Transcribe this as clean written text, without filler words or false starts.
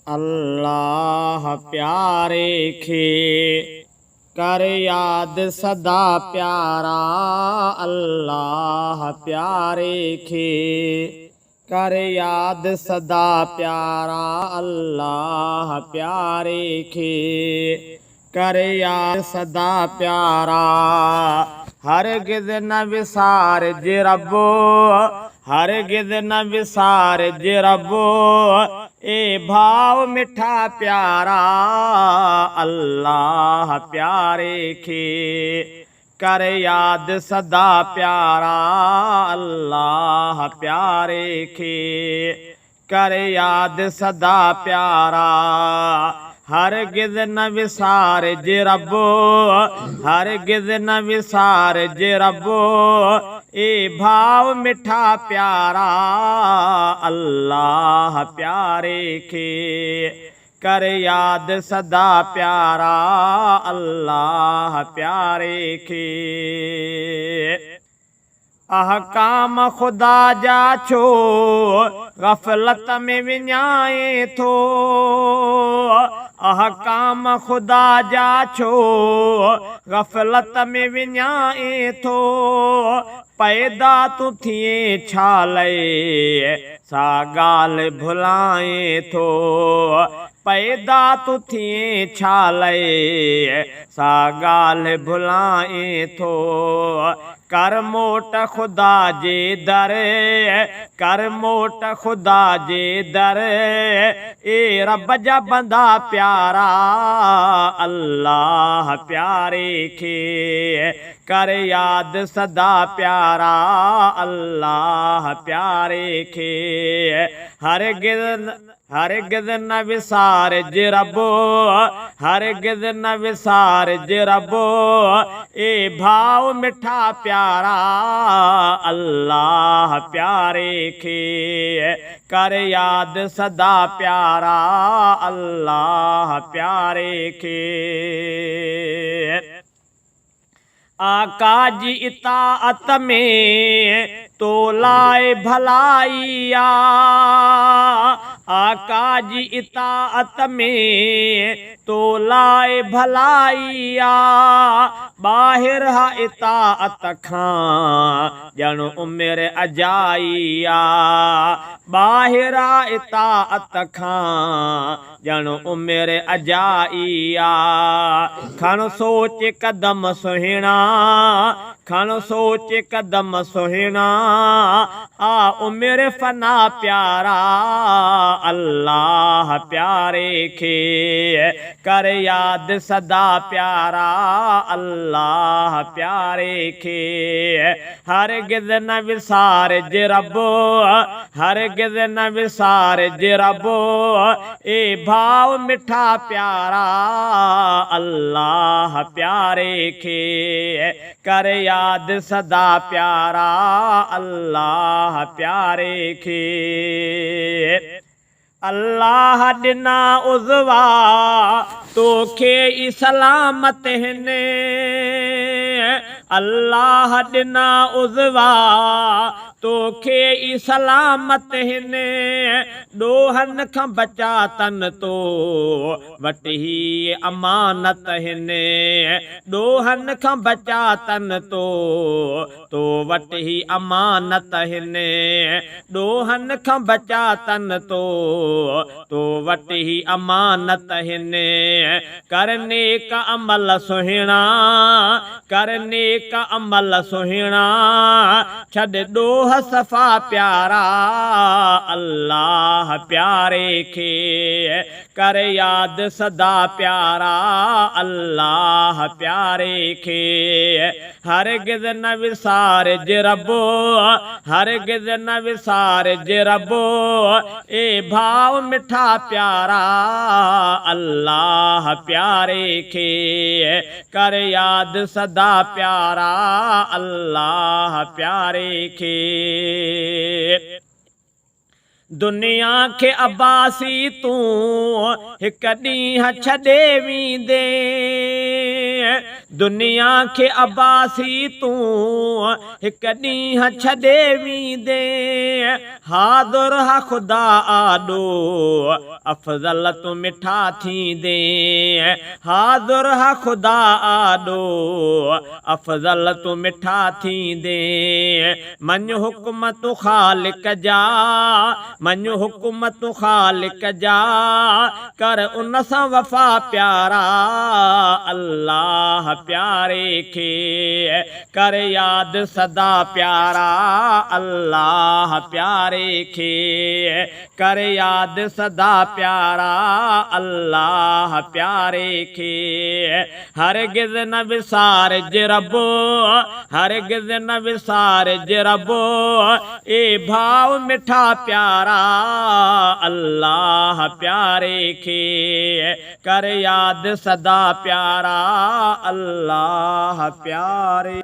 अल्लाह प्यारे खे कर याद सदा प्यारा। अल्लाह प्यारे खे कर याद सदा प्यारा। अल्लाह प्यारे खे कर याद सदा प्यारा। हरगिज़ न विसार जे रब्बो, हरगिज़ न विसार जे रब्बो, ए भाव मिठा प्यारा। अल्लाह प्यारे खे कर याद सदा प्यारा। अल्लाह प्यारे खे कर याद सदा प्यारा। हरगिज़ न विसार जे रब्बो, हरगिज़ न विसार जे रब्बो, ए भाव मिठा प्यारा। अल्लाह प्यारे खे कर याद सदा प्यारा। अल्लाह प्यारे खे अहकाम खुदा जा छो गफ़लत में विञाए थो। अहकाम खुदा जा छो गफ़लत में विञाए थो। पैदा तू थिए छा लए सा ॻाल्हि भुलाए थो। पैदा तू थिए छा लए सा ॻाल्हि भुलाए थो। कर मोट खुदा जे दर, कर मोट खुदा जे दर, ए रब जा बंदा प्यारा। अल्लाह प्यारे खे कर याद सदा प्यारा। अल्लाह प्यारे खे हरगिज़ न विसार जे रब्बो, हरगिज़ न विसार जे रब्बो, ए भाव मिठा प्यारा। अल्लाह प्यारे खे कर याद सदा प्यारा। अल्लाह प्यारे खे आका जी इताअत में तो लाए भलाइया। आका जी इताअत में तो लाए भलाइया। बाहिर हा इताअत खां ॼण उमिरि अजाइया। बाहिर हा इताअत खां ॼण उमिरि अजाइया। खण सोच कदम सुहिणा, खण सोच कदम सुहिणा, आ उमिरि फना प्यारा। अल्लाह प्यारे खे कर याद सदा प्यारा। अल्लाह प्यारे खे हरगिज़ न विसार जे रब्बो, हरगिज़ न विसार जे रब्बो, ए भाव मिठा प्यारा। अल्लाह प्यारे खे कर याद सदा प्यारा। अल्लाह प्यारे खे अल्लाह ॾिना उज़वा तोखे ई सलामत हिने। अल्लाह ॾिना उज़वा तोखे ई सलामत हिने। ॾोहनि खां बचा तन तो वटि ही अमानत हिने। ॾोहनि खां बचा तन तो वटि ही अमानत हिने। ॾोहनि खां बचा तन तो वटि ही अमानत हिने। करने का अमल सुहिणा, करने का अमल सुहिणा, छॾ ॾोह सफ़ा प्यारा। अल्लाह प्यारे खे कर याद सदा प्यारा। अल्लाह प्यारे खे हरगिज़ न विसार जे रब्बो, हरगिज़ न विसार जे रब्बो, ए भाव मिठा प्यारा। अल्लाह प्यारे खे कर याद सदा प्यारा। अल्लाह प्यारे खे दुनिया खे अब्बासी तूं हिकु ॾींहुं छॾे वेंदे। दुनिया के अब्बासी तू हिक ॾींहुं छॾे वींदे हाज़ुर हा खुदा आॾो अफ़ज़ल तू मिठा थींदे हाज़ुर हा खुदा आॾो अफ़ज़ल तू मिठा थींदे मञ हुक्म तू ख़ालिक जा मञ हुक्म तू ख़ालिक जा कर उन सां वफ़ा प्यारा अल्लाह प्यारे खे कर याद सदा प्यारा अल्लाह प्यारे खे कर याद सदा प्यारा अल्लाह प्यारे खे हरगिज़ न विसारिज रबो हरगिज़ न विसारिज रबो ए भाव मिठा प्यारा अल्लाह प्यारे खे कर याद सदा प्यारा अल्लाह प्यारे।